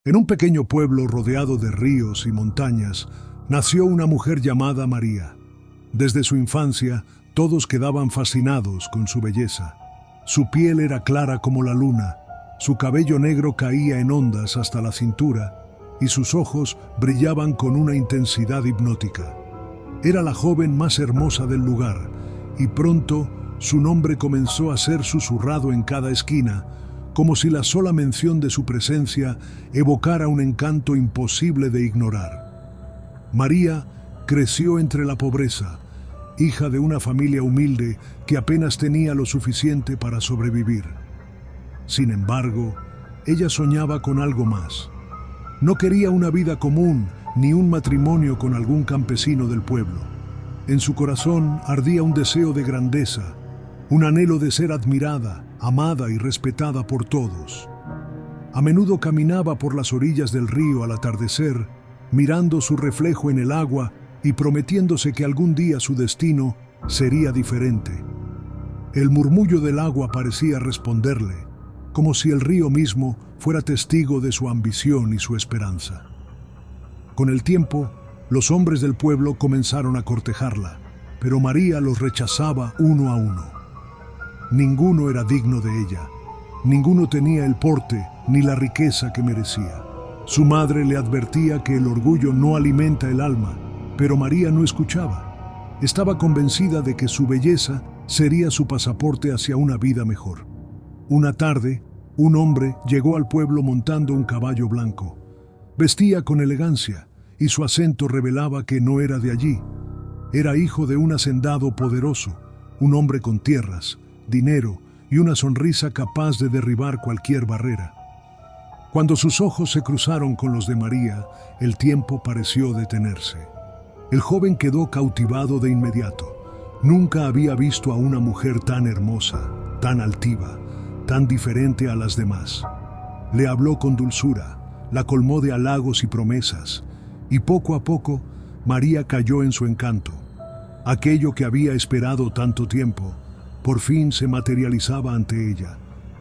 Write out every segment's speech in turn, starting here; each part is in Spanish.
En un pequeño pueblo rodeado de ríos y montañas, nació una mujer llamada María. Desde su infancia, todos quedaban fascinados con su belleza. Su piel era clara como la luna, su cabello negro caía en ondas hasta la cintura y sus ojos brillaban con una intensidad hipnótica. Era la joven más hermosa del lugar y pronto su nombre comenzó a ser susurrado en cada esquina, como si la sola mención de su presencia evocara un encanto imposible de ignorar. María creció entre la pobreza, hija de una familia humilde que apenas tenía lo suficiente para sobrevivir. Sin embargo, ella soñaba con algo más. No quería una vida común ni un matrimonio con algún campesino del pueblo. En su corazón ardía un deseo de grandeza, un anhelo de ser admirada, amada y respetada por todos. A menudo caminaba por las orillas del río al atardecer, mirando su reflejo en el agua y prometiéndose que algún día su destino sería diferente. El murmullo del agua parecía responderle, como si el río mismo fuera testigo de su ambición y su esperanza. Con el tiempo, los hombres del pueblo comenzaron a cortejarla, pero María los rechazaba uno a uno. Ninguno era digno de ella, ninguno tenía el porte ni la riqueza que merecía. Su madre le advertía que el orgullo no alimenta el alma, pero María no escuchaba. Estaba convencida de que su belleza sería su pasaporte hacia una vida mejor. Una tarde, un hombre llegó al pueblo montando un caballo blanco. Vestía con elegancia y su acento revelaba que no era de allí. Era hijo de un hacendado poderoso, un hombre con tierras, dinero y una sonrisa capaz de derribar cualquier barrera. Cuando sus ojos se cruzaron con los de María, el tiempo pareció detenerse. El joven quedó cautivado de inmediato. Nunca había visto a una mujer tan hermosa, tan altiva, tan diferente a las demás. Le habló con dulzura, la colmó de halagos y promesas, y poco a poco María cayó en su encanto. Aquello que había esperado tanto tiempo, por fin se materializaba ante ella,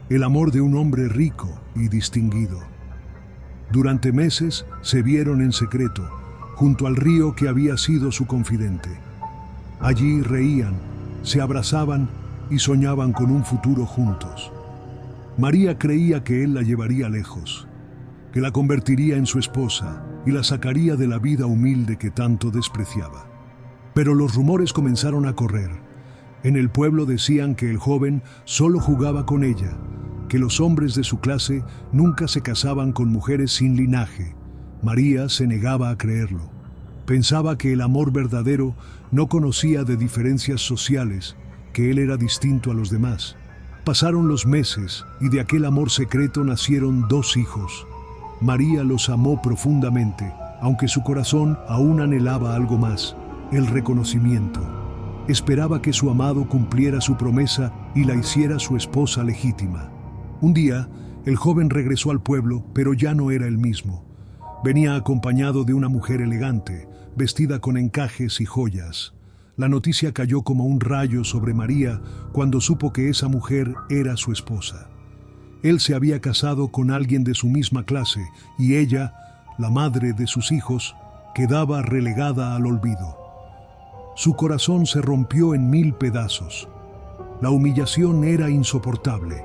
el amor de un hombre rico y distinguido. Durante meses se vieron en secreto, junto al río que había sido su confidente. Allí reían, se abrazaban y soñaban con un futuro juntos. María creía que él la llevaría lejos, que la convertiría en su esposa y la sacaría de la vida humilde que tanto despreciaba. Pero los rumores comenzaron a correr. En el pueblo decían que el joven solo jugaba con ella, que los hombres de su clase nunca se casaban con mujeres sin linaje. María se negaba a creerlo. Pensaba que el amor verdadero no conocía de diferencias sociales, que él era distinto a los demás. Pasaron los meses y de aquel amor secreto nacieron 2 hijos. María los amó profundamente, aunque su corazón aún anhelaba algo más, el reconocimiento. Esperaba que su amado cumpliera su promesa y la hiciera su esposa legítima. Un día, el joven regresó al pueblo, pero ya no era el mismo. Venía acompañado de una mujer elegante, vestida con encajes y joyas. La noticia cayó como un rayo sobre María cuando supo que esa mujer era su esposa. Él se había casado con alguien de su misma clase y ella, la madre de sus hijos, quedaba relegada al olvido. Su corazón se rompió en 1000 pedazos. La humillación era insoportable.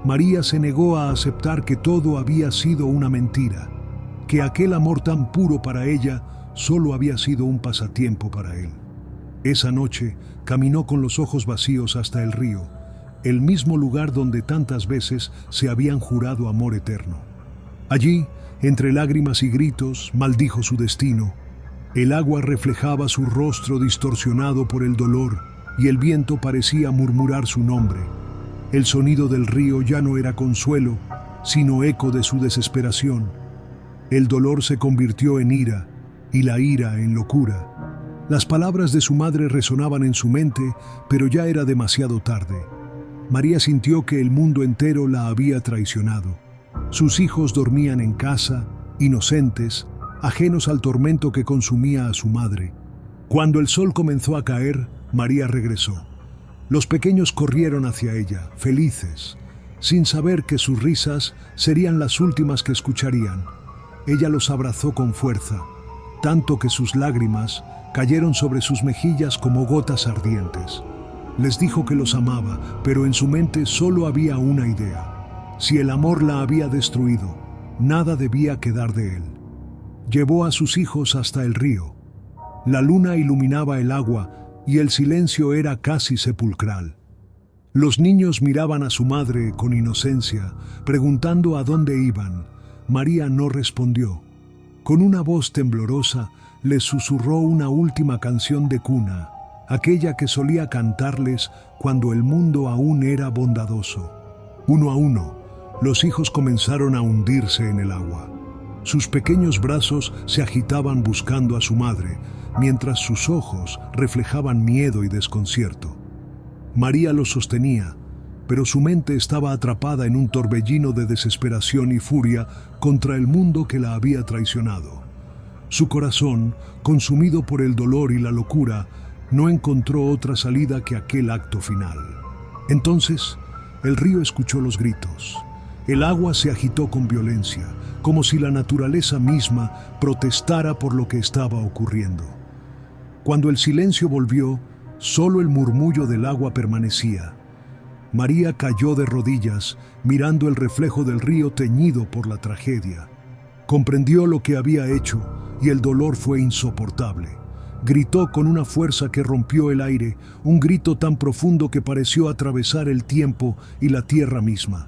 María se negó a aceptar que todo había sido una mentira, que aquel amor tan puro para ella solo había sido un pasatiempo para él. Esa noche caminó con los ojos vacíos hasta el río, el mismo lugar donde tantas veces se habían jurado amor eterno. Allí, entre lágrimas y gritos, maldijo su destino. El agua reflejaba su rostro distorsionado por el dolor y el viento parecía murmurar su nombre. El sonido del río ya no era consuelo, sino eco de su desesperación. El dolor se convirtió en ira y la ira en locura. Las palabras de su madre resonaban en su mente, pero ya era demasiado tarde. María sintió que el mundo entero la había traicionado. Sus hijos dormían en casa, inocentes, ajenos al tormento que consumía a su madre. Cuando el sol comenzó a caer, María regresó. Los pequeños corrieron hacia ella, felices. sin saber que sus risas serían las últimas que escucharían. Ella los abrazó con fuerza, tanto que sus lágrimas cayeron sobre sus mejillas como gotas ardientes. Les dijo que los amaba, pero en su mente solo había una idea. Si el amor la había destruido, nada debía quedar de él. Llevó a sus hijos hasta el río. La luna iluminaba el agua y el silencio era casi sepulcral. Los niños miraban a su madre con inocencia, preguntando a dónde iban. María no respondió. Con una voz temblorosa, les susurró una última canción de cuna, aquella que solía cantarles cuando el mundo aún era bondadoso. Uno a uno, los hijos comenzaron a hundirse en el agua. Sus pequeños brazos se agitaban buscando a su madre, mientras sus ojos reflejaban miedo y desconcierto. María los sostenía, pero su mente estaba atrapada en un torbellino de desesperación y furia contra el mundo que la había traicionado. Su corazón, consumido por el dolor y la locura, no encontró otra salida que aquel acto final. Entonces, el río escuchó los gritos. El agua se agitó con violencia, como si la naturaleza misma protestara por lo que estaba ocurriendo. Cuando el silencio volvió, solo el murmullo del agua permanecía. María cayó de rodillas, mirando el reflejo del río teñido por la tragedia. Comprendió lo que había hecho y el dolor fue insoportable. Gritó con una fuerza que rompió el aire, un grito tan profundo que pareció atravesar el tiempo y la tierra misma.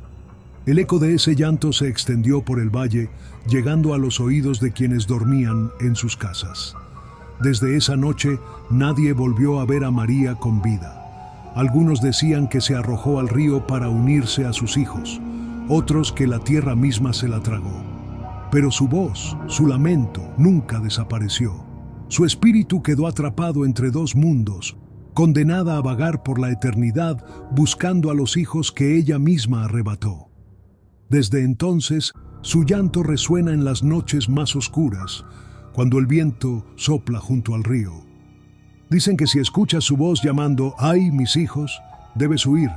El eco de ese llanto se extendió por el valle, llegando a los oídos de quienes dormían en sus casas. Desde esa noche, nadie volvió a ver a María con vida. Algunos decían que se arrojó al río para unirse a sus hijos, otros que la tierra misma se la tragó. Pero su voz, su lamento, nunca desapareció. Su espíritu quedó atrapado entre dos mundos, condenada a vagar por la eternidad buscando a los hijos que ella misma arrebató. Desde entonces, su llanto resuena en las noches más oscuras, cuando el viento sopla junto al río. Dicen que si escuchas su voz llamando «¡Ay, mis hijos!», debes huir,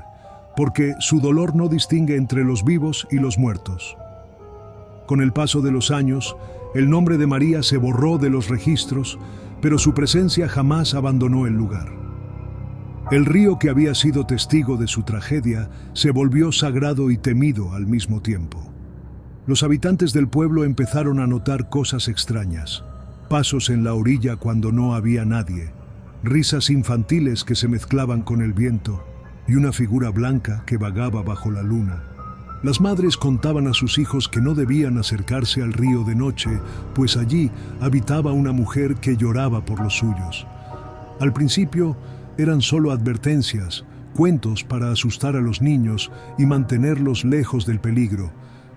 porque su dolor no distingue entre los vivos y los muertos. Con el paso de los años, el nombre de María se borró de los registros, pero su presencia jamás abandonó el lugar. El río que había sido testigo de su tragedia se volvió sagrado y temido al mismo tiempo. Los habitantes del pueblo empezaron a notar cosas extrañas: pasos en la orilla cuando no había nadie, risas infantiles que se mezclaban con el viento y una figura blanca que vagaba bajo la luna. Las madres contaban a sus hijos que no debían acercarse al río de noche, pues allí habitaba una mujer que lloraba por los suyos. Al principio eran solo advertencias, cuentos para asustar a los niños y mantenerlos lejos del peligro,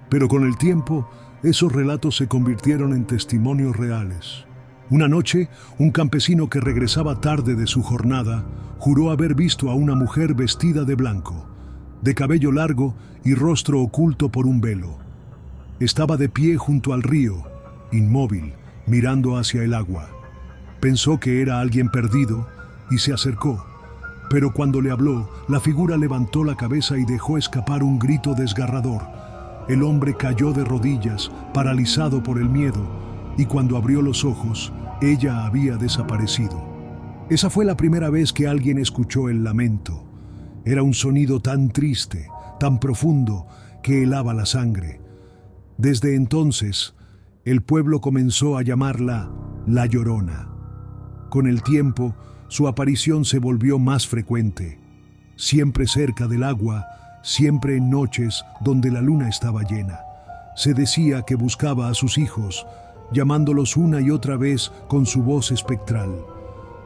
pero con el tiempo esos relatos se convirtieron en testimonios reales. Una noche, un campesino que regresaba tarde de su jornada juró haber visto a una mujer vestida de blanco, de cabello largo y rostro oculto por un velo. Estaba de pie junto al río, inmóvil, mirando hacia el agua. Pensó que era alguien perdido y se acercó, pero cuando le habló, la figura levantó la cabeza y dejó escapar un grito desgarrador. El hombre cayó de rodillas, paralizado por el miedo, y cuando abrió los ojos, ella había desaparecido. Esa fue la primera vez que alguien escuchó el lamento. Era un sonido tan triste, tan profundo, que helaba la sangre. Desde entonces, el pueblo comenzó a llamarla La Llorona. Con el tiempo, su aparición se volvió más frecuente, siempre cerca del agua, siempre en noches donde la luna estaba llena. Se decía que buscaba a sus hijos, llamándolos una y otra vez con su voz espectral.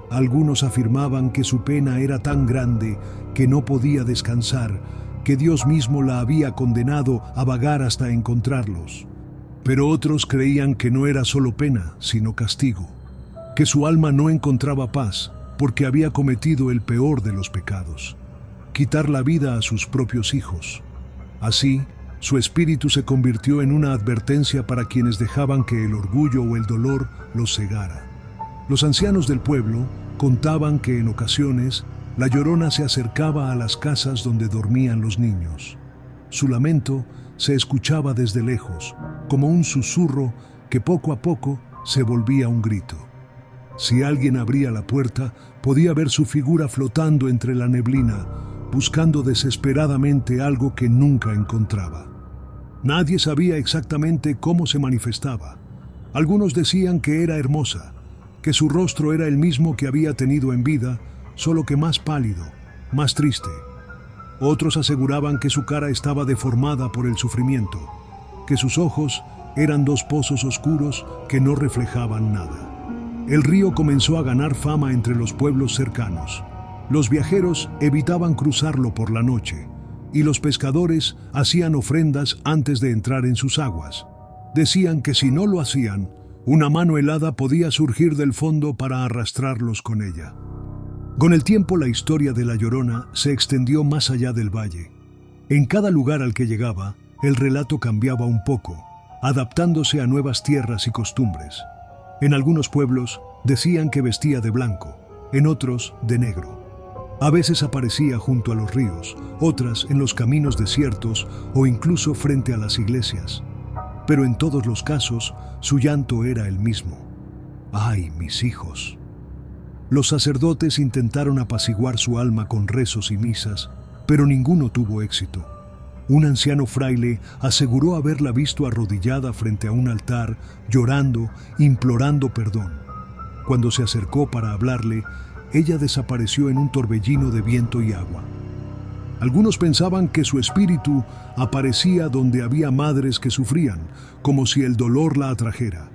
Algunos afirmaban que su pena era tan grande que no podía descansar, que Dios mismo la había condenado a vagar hasta encontrarlos. Pero otros creían que no era solo pena, sino castigo, que su alma no encontraba paz porque había cometido el peor de los pecados: quitar la vida a sus propios hijos. Así, su espíritu se convirtió en una advertencia para quienes dejaban que el orgullo o el dolor los cegara. Los ancianos del pueblo contaban que en ocasiones la Llorona se acercaba a las casas donde dormían los niños. Su lamento se escuchaba desde lejos, como un susurro que poco a poco se volvía un grito. Si alguien abría la puerta, podía ver su figura flotando entre la neblina, buscando desesperadamente algo que nunca encontraba. Nadie sabía exactamente cómo se manifestaba. Algunos decían que era hermosa, que su rostro era el mismo que había tenido en vida, solo que más pálido, más triste. Otros aseguraban que su cara estaba deformada por el sufrimiento, que sus ojos eran dos pozos oscuros que no reflejaban nada. El río comenzó a ganar fama entre los pueblos cercanos. Los viajeros evitaban cruzarlo por la noche, y los pescadores hacían ofrendas antes de entrar en sus aguas. Decían que si no lo hacían, una mano helada podía surgir del fondo para arrastrarlos con ella. Con el tiempo, la historia de La Llorona se extendió más allá del valle. En cada lugar al que llegaba, el relato cambiaba un poco, adaptándose a nuevas tierras y costumbres. En algunos pueblos decían que vestía de blanco, en otros de negro. A veces aparecía junto a los ríos, otras en los caminos desiertos o incluso frente a las iglesias. Pero en todos los casos, su llanto era el mismo. ¡Ay, mis hijos! Los sacerdotes intentaron apaciguar su alma con rezos y misas, pero ninguno tuvo éxito. Un anciano fraile aseguró haberla visto arrodillada frente a un altar, llorando, implorando perdón. Cuando se acercó para hablarle, ella desapareció en un torbellino de viento y agua. Algunos pensaban que su espíritu aparecía donde había madres que sufrían, como si el dolor la atrajera.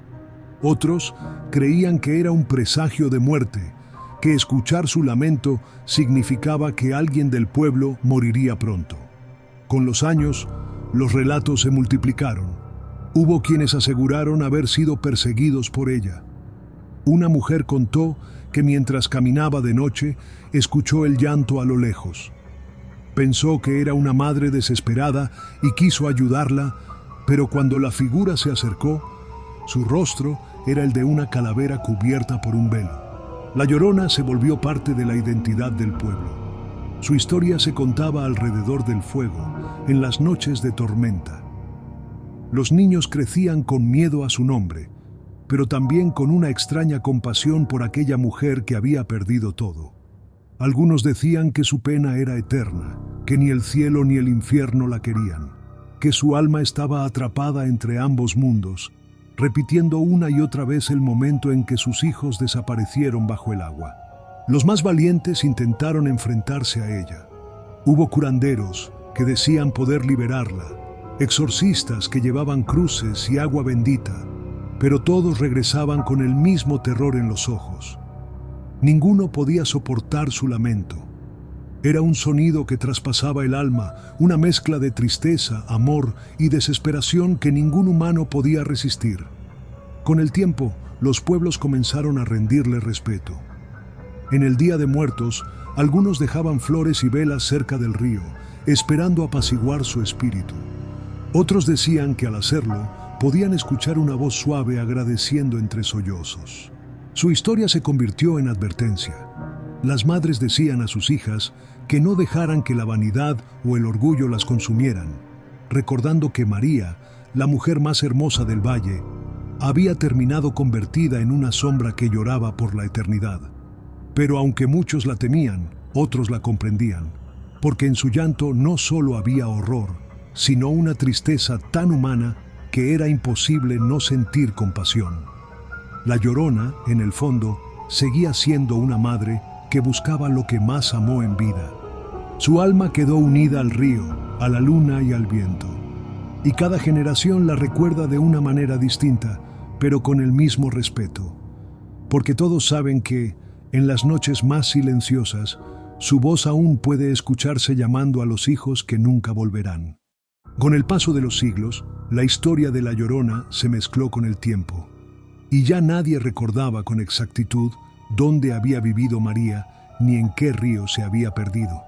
Otros creían que era un presagio de muerte, que escuchar su lamento significaba que alguien del pueblo moriría pronto. Con los años, los relatos se multiplicaron. Hubo quienes aseguraron haber sido perseguidos por ella. Una mujer contó que mientras caminaba de noche, escuchó el llanto a lo lejos. Pensó que era una madre desesperada y quiso ayudarla, pero cuando la figura se acercó, su rostro era el de una calavera cubierta por un velo. La Llorona se volvió parte de la identidad del pueblo. Su historia se contaba alrededor del fuego, en las noches de tormenta. Los niños crecían con miedo a su nombre, pero también con una extraña compasión por aquella mujer que había perdido todo. Algunos decían que su pena era eterna, que ni el cielo ni el infierno la querían, que su alma estaba atrapada entre ambos mundos, repitiendo una y otra vez el momento en que sus hijos desaparecieron bajo el agua. Los más valientes intentaron enfrentarse a ella. Hubo curanderos que decían poder liberarla, exorcistas que llevaban cruces y agua bendita, pero todos regresaban con el mismo terror en los ojos. Ninguno podía soportar su lamento. Era un sonido que traspasaba el alma, una mezcla de tristeza, amor y desesperación que ningún humano podía resistir. Con el tiempo, los pueblos comenzaron a rendirle respeto. En el Día de Muertos, algunos dejaban flores y velas cerca del río, esperando apaciguar su espíritu. Otros decían que al hacerlo, podían escuchar una voz suave agradeciendo entre sollozos. Su historia se convirtió en advertencia. Las madres decían a sus hijas que no dejaran que la vanidad o el orgullo las consumieran, recordando que María, la mujer más hermosa del valle, había terminado convertida en una sombra que lloraba por la eternidad. Pero aunque muchos la temían, otros la comprendían, porque en su llanto no solo había horror, sino una tristeza tan humana que era imposible no sentir compasión. La Llorona, en el fondo, seguía siendo una madre que buscaba lo que más amó en vida. Su alma quedó unida al río, a la luna y al viento. Y cada generación la recuerda de una manera distinta, pero con el mismo respeto. Porque todos saben que, en las noches más silenciosas, su voz aún puede escucharse llamando a los hijos que nunca volverán. Con el paso de los siglos, la historia de La Llorona se mezcló con el tiempo, y ya nadie recordaba con exactitud dónde había vivido María ni en qué río se había perdido.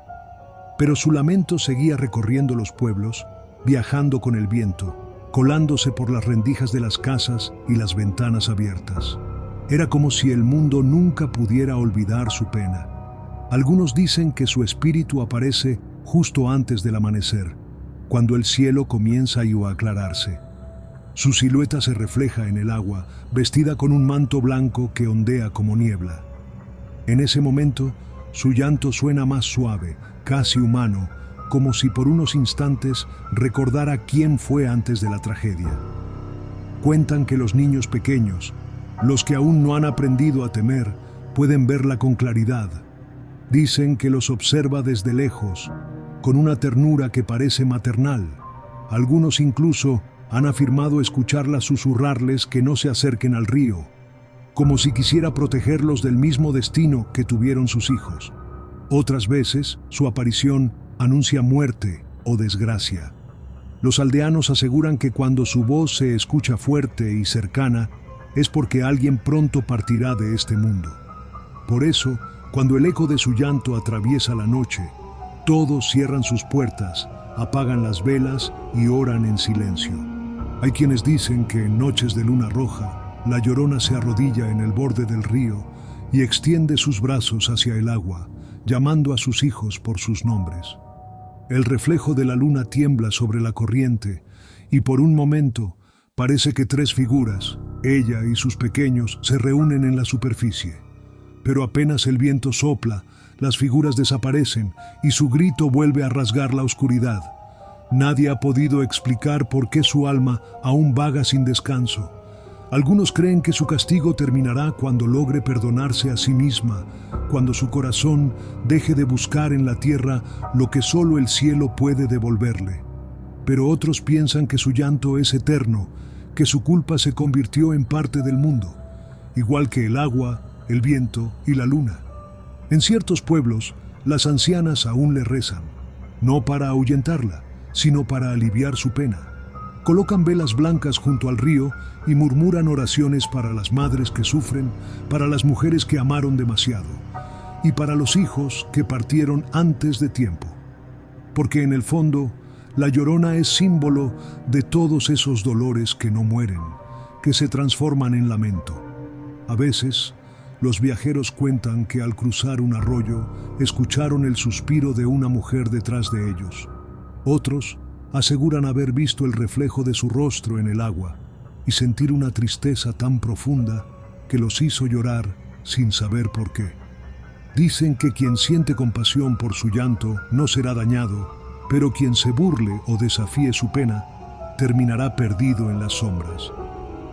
Pero su lamento seguía recorriendo los pueblos, viajando con el viento, colándose por las rendijas de las casas y las ventanas abiertas. Era como si el mundo nunca pudiera olvidar su pena. Algunos dicen que su espíritu aparece justo antes del amanecer, cuando el cielo comienza a aclararse. Su silueta se refleja en el agua, vestida con un manto blanco que ondea como niebla. En ese momento, su llanto suena más suave, casi humano, como si por unos instantes recordara quién fue antes de la tragedia. Cuentan que los niños pequeños, los que aún no han aprendido a temer, pueden verla con claridad. Dicen que los observa desde lejos, con una ternura que parece maternal. Algunos incluso han afirmado escucharla susurrarles que no se acerquen al río, como si quisiera protegerlos del mismo destino que tuvieron sus hijos. Otras veces, su aparición anuncia muerte o desgracia. Los aldeanos aseguran que cuando su voz se escucha fuerte y cercana, es porque alguien pronto partirá de este mundo. Por eso, cuando el eco de su llanto atraviesa la noche, todos cierran sus puertas, apagan las velas y oran en silencio. Hay quienes dicen que en noches de luna roja, la Llorona se arrodilla en el borde del río y extiende sus brazos hacia el agua, llamando a sus hijos por sus nombres. El reflejo de la luna tiembla sobre la corriente y por un momento parece que tres figuras, ella y sus pequeños, se reúnen en la superficie. Pero apenas el viento sopla, las figuras desaparecen y su grito vuelve a rasgar la oscuridad. Nadie ha podido explicar por qué su alma aún vaga sin descanso. Algunos creen que su castigo terminará cuando logre perdonarse a sí misma, cuando su corazón deje de buscar en la tierra lo que solo el cielo puede devolverle. Pero otros piensan que su llanto es eterno, que su culpa se convirtió en parte del mundo, igual que el agua, el viento y la luna. En ciertos pueblos, las ancianas aún le rezan, no para ahuyentarla, sino para aliviar su pena. Colocan velas blancas junto al río y murmuran oraciones para las madres que sufren, para las mujeres que amaron demasiado y para los hijos que partieron antes de tiempo. Porque en el fondo, la Llorona es símbolo de todos esos dolores que no mueren, que se transforman en lamento. A veces, los viajeros cuentan que al cruzar un arroyo, escucharon el suspiro de una mujer detrás de ellos. Otros aseguran haber visto el reflejo de su rostro en el agua y sentir una tristeza tan profunda que los hizo llorar sin saber por qué. Dicen que quien siente compasión por su llanto no será dañado, pero quien se burle o desafíe su pena terminará perdido en las sombras.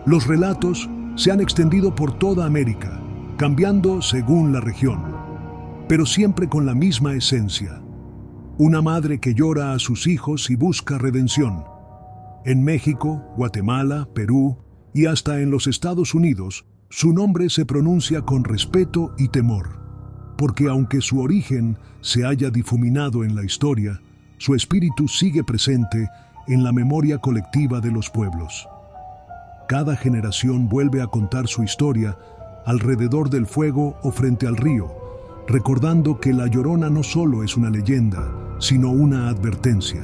Los relatos se han extendido por toda América, cambiando según la región, pero siempre con la misma esencia. Una madre que llora a sus hijos y busca redención. En México, Guatemala, Perú y hasta en los Estados Unidos, su nombre se pronuncia con respeto y temor, porque aunque su origen se haya difuminado en la historia, su espíritu sigue presente en la memoria colectiva de los pueblos. Cada generación vuelve a contar su historia alrededor del fuego o frente al río, recordando que la Llorona no solo es una leyenda, sino una advertencia,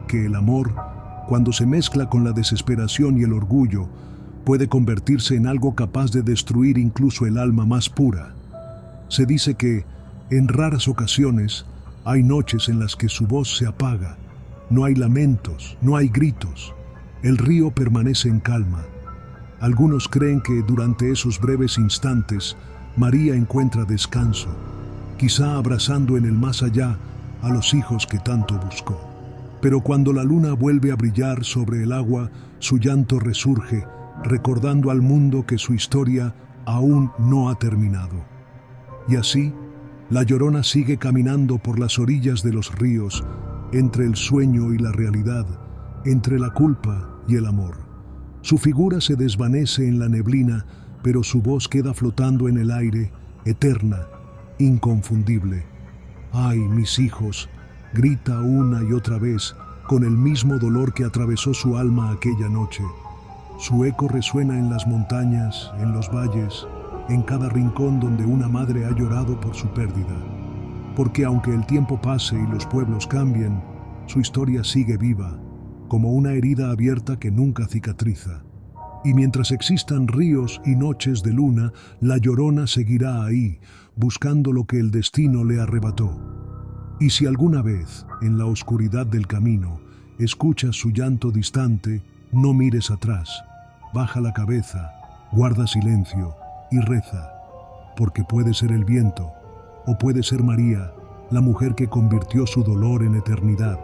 que el amor, cuando se mezcla con la desesperación y el orgullo, puede convertirse en algo capaz de destruir incluso el alma más pura. Se dice que, en raras ocasiones, hay noches en las que su voz se apaga, no hay lamentos, no hay gritos, el río permanece en calma. Algunos creen que durante esos breves instantes, María encuentra descanso, quizá abrazando en el más allá a los hijos que tanto buscó. Pero cuando la luna vuelve a brillar sobre el agua, su llanto resurge, recordando al mundo que su historia aún no ha terminado. Y así, la Llorona sigue caminando por las orillas de los ríos, entre el sueño y la realidad, entre la culpa y el amor. Su figura se desvanece en la neblina, pero su voz queda flotando en el aire, eterna, inconfundible. ¡Ay, mis hijos!, grita una y otra vez, con el mismo dolor que atravesó su alma aquella noche. Su eco resuena en las montañas, en los valles, en cada rincón donde una madre ha llorado por su pérdida. Porque aunque el tiempo pase y los pueblos cambien, su historia sigue viva, como una herida abierta que nunca cicatriza. Y mientras existan ríos y noches de luna, la Llorona seguirá ahí, buscando lo que el destino le arrebató. Y si alguna vez, en la oscuridad del camino, Escuchas su llanto distante, no mires atrás. Baja la cabeza, guarda silencio y reza, porque puede ser el viento, o puede ser María, la mujer que convirtió su dolor en eternidad.